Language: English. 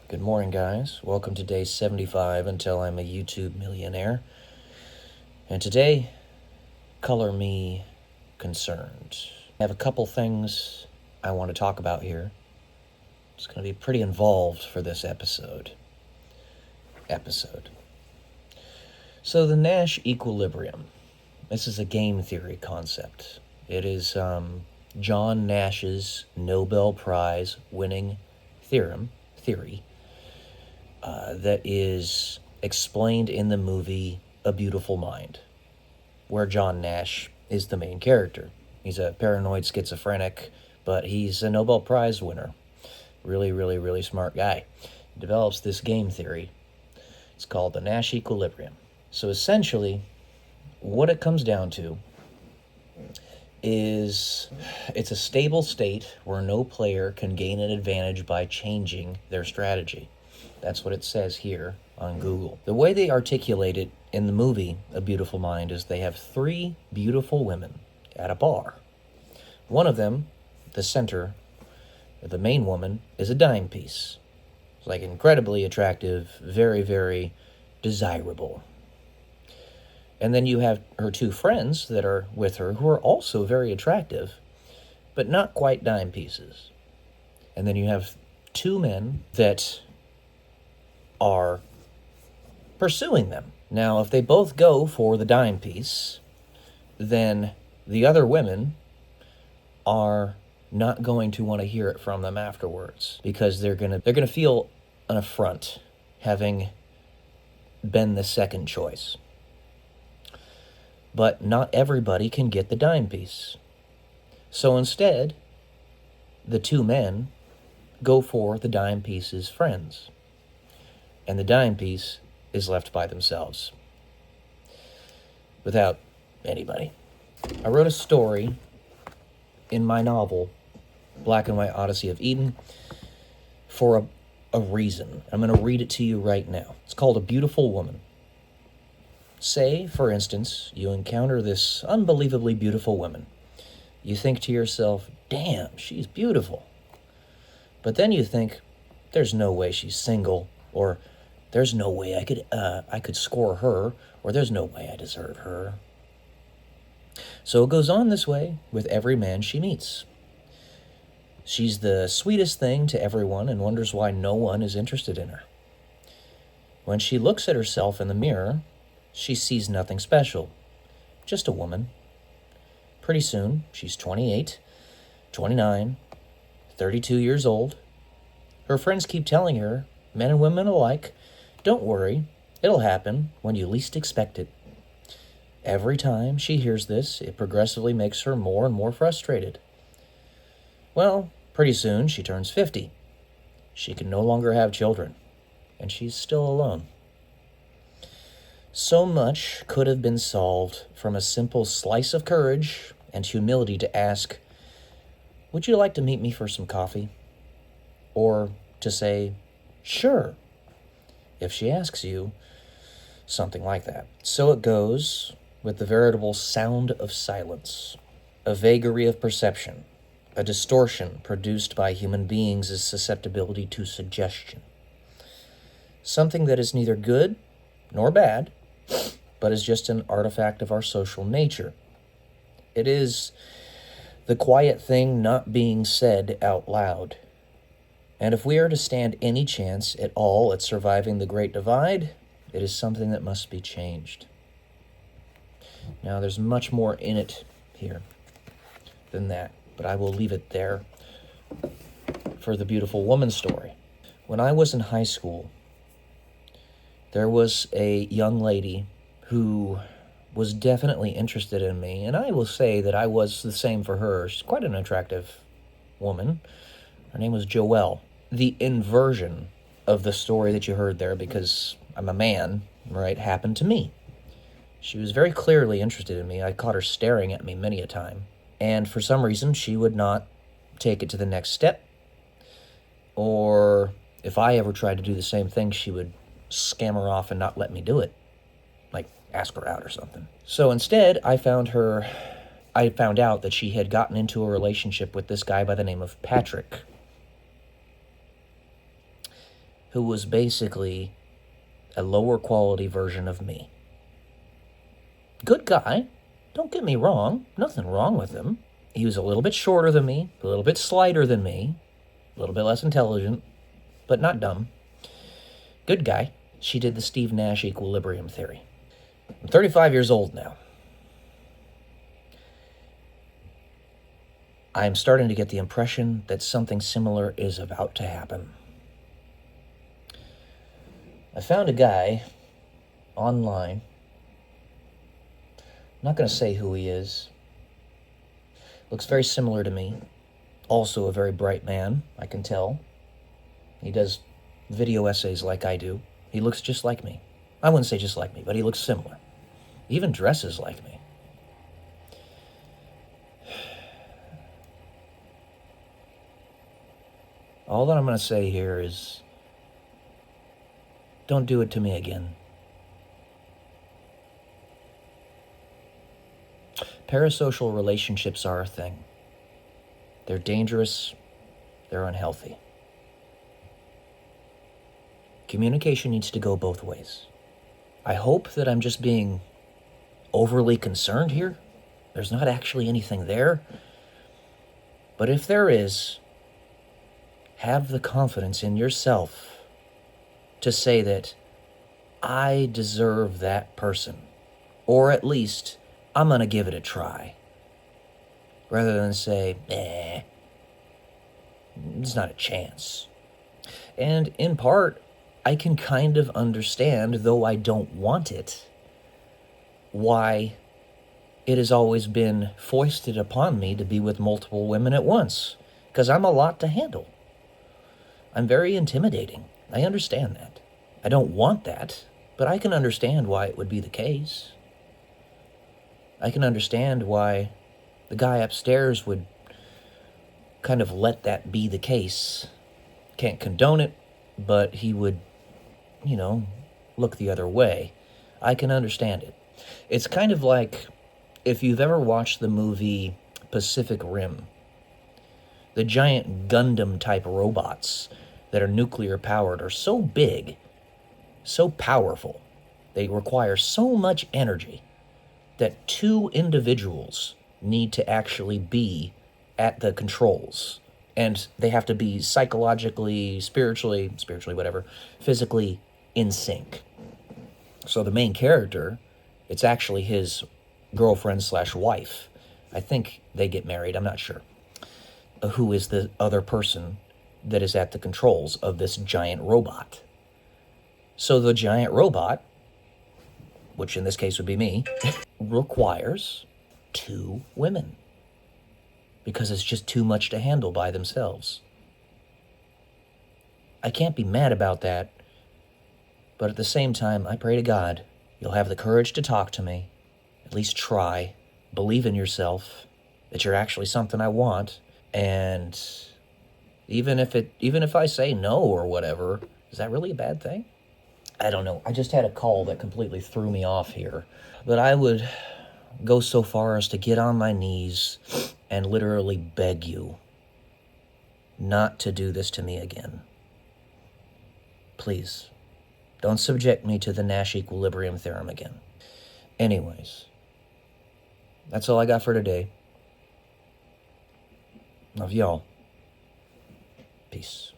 Good morning, guys. Welcome to day 75 until I'm a YouTube millionaire. And today, color me concerned. I have a couple things I want to talk about here. It's going to be pretty involved for this episode. So the Nash Equilibrium. This is a game theory concept. It is John Nash's Nobel Prize winning theory that is explained in the movie A Beautiful Mind, where John Nash is the main character. He's a paranoid schizophrenic, but he's a Nobel Prize winner. Really smart guy. He develops this game theory. It's called the Nash Equilibrium. So essentially, what it comes down to is it's a stable state where no player can gain an advantage by changing their strategy. That's what it says here on Google. The way they articulate it in the movie A Beautiful Mind is they have three beautiful women at a bar. One of them, the center, the main woman, is a dime piece. It's like incredibly attractive, very desirable. And then you have her two friends that are with her who are also very attractive, but not quite dime pieces. And then you have two men that are pursuing them. Now, if they both go for the dime piece, then the other women are not going to want to hear it from them afterwards, because they're gonna feel an affront having been the second choice. But not everybody can get the dime piece. So instead, the two men go for the dime piece's friends, and the dime piece is left by themselves, without anybody. I wrote a story in my novel, Black and White Odyssey of Eden, for a reason. I'm going to read it to you right now. It's called A Beautiful Woman. Say, for instance, you encounter this unbelievably beautiful woman. You think to yourself, damn, she's beautiful. But then you think, there's no way she's single, or there's no way I could score her, or there's no way I deserve her. So it goes on this way with every man she meets. She's the sweetest thing to everyone and wonders why no one is interested in her. When she looks at herself in the mirror, she sees nothing special, just a woman. Pretty soon, she's 28, 29, 32 years old. Her friends keep telling her, men and women alike, don't worry, it'll happen when you least expect it. Every time she hears this, it progressively makes her more and more frustrated. Well, pretty soon she turns 50. She can no longer have children, and she's still alone. So much could have been solved from a simple slice of courage and humility to ask, would you like to meet me for some coffee? Or to say, sure, if she asks you something like that. So it goes with the veritable sound of silence, a vagary of perception, a distortion produced by human beings' susceptibility to suggestion. Something that is neither good nor bad, but is just an artifact of our social nature. It is the quiet thing not being said out loud. And if we are to stand any chance at all at surviving the Great Divide, it is something that must be changed. Now, there's much more in it here than that, but I will leave it there for the beautiful woman story. When I was in high school, there was a young lady who was definitely interested in me, and I will say that I was the same for her. She's quite an attractive woman. Her name was Joelle. The inversion of the story that you heard there, because I'm a man, right, happened to me. She was very clearly interested in me. I caught her staring at me many a time, and for some reason she would not take it to the next step, or if I ever tried to do the same thing, she would scammer off and not let me do it, like ask her out or something. So instead, I found out that she had gotten into a relationship with this guy by the name of Patrick. who was basically a lower quality version of me. Good guy, don't get me wrong, nothing wrong with him. He was a little bit shorter than me, a little bit slighter than me, a little bit less intelligent, but not dumb. Good guy. She did the Steve Nash Equilibrium Theory. I'm 35 years old now. I'm starting to get the impression that something similar is about to happen. I found a guy online. I'm not going to say who he is. Looks very similar to me. Also a very bright man, I can tell. He does video essays like I do. He looks just like me. I wouldn't say just like me, but he looks similar. He even dresses like me. All that I'm going to say here is, don't do it to me again. Parasocial relationships are a thing. They're dangerous. They're unhealthy. Communication needs to go both ways. I hope that I'm just being overly concerned here. There's not actually anything there. But if there is, have the confidence in yourself to say that I deserve that person, or at least I'm going to give it a try, rather than say, it's not a chance. And in part, I can kind of understand, though I don't want it, why it has always been foisted upon me to be with multiple women at once, because I'm a lot to handle. I'm very intimidating. I understand that. I don't want that, but I can understand why it would be the case. I can understand why the guy upstairs would kind of let that be the case. Can't condone it, but he would, look the other way. I can understand it. It's kind of like if you've ever watched the movie Pacific Rim. The giant Gundam-type robots that are nuclear-powered are so big, so powerful, they require so much energy that two individuals need to actually be at the controls. And they have to be psychologically, spiritually, whatever, physically in sync. So the main character, it's actually his girlfriend/wife. I think they get married, I'm not sure. Who is the other person that is at the controls of this giant robot. So the giant robot, which in this case would be me, requires two women because it's just too much to handle by themselves. I can't be mad about that, but at the same time, I pray to God you'll have the courage to talk to me, at least try, believe in yourself, that you're actually something I want, and even if I say no or whatever, is that really a bad thing? I don't know. I just had a call that completely threw me off here. But I would go so far as to get on my knees and literally beg you not to do this to me again. Please, don't subject me to the Nash Equilibrium Theorem again. Anyways, that's all I got for today. Love y'all. Peace.